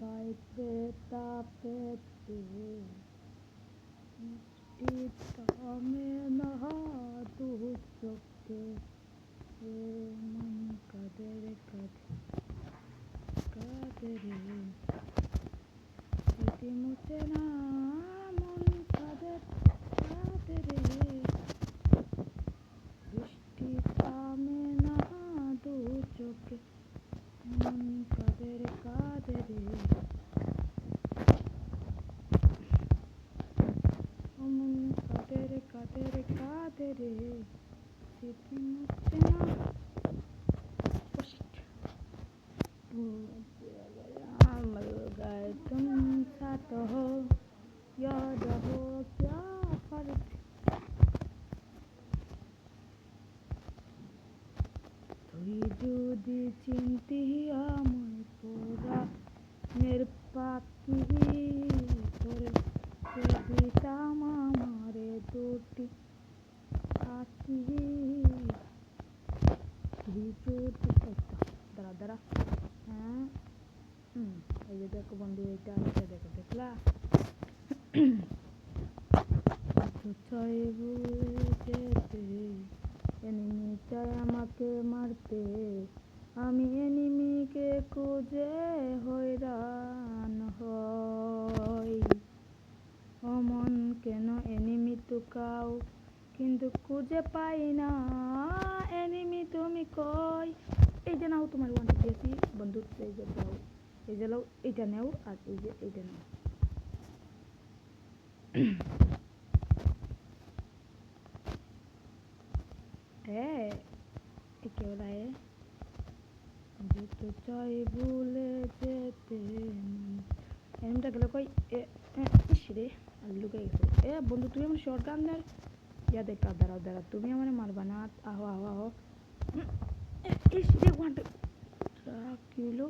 গাইতে তাপেতে মিষ্টি থামে না দু চোখে এ মন কাঁদে রে কাঁদে কাঁদে রে স্মৃতি মুছে না মন কাঁদে কাঁদে রে বৃষ্টি থামে না দু চোখে মন কাঁদে রে কাঁদে রে মন কাঁদে রে কাঁদে রে কাঁদে রে স্মৃতি মুছে না मर गए तुम साथ हो याद हो क्या फर्क তুই যদি চিনতি আমায় পোড়া নির্পাখি তোরে দিতাম আমারে দুটি আঁখি তুই যদি দাঁড়া দাঁড়া হ্যাঁ এই যে দেখো বন্ধু এটা দেখো দেখলা ছয় ভুলে যেতে এনিমি চায় আমাকে মারতে আমি এনিমিকে খুঁজে হয়রান হই অমন কেন এনিমি তো কাও কিন্তু খুঁজে পাই না এনিমি তুমি কই এই যে নাও তোমার ওয়ান দিয়েছি বন্ধু এই যে দাও এই যে লাও এইটা নেও আর এই যে এইটা নেও क्या हो रहा है जो तो चाहे भूले যেতে এমটা গেল কই ইসরে আল্লু কে গেছে বন্ধু তুমি আমার শর্ট গানের ইয়া দেখা দাঁড়াও দাঁড়াও তুমি আমার মারবা না আহো আহো আহো ইসরে ওয়ান কি হলো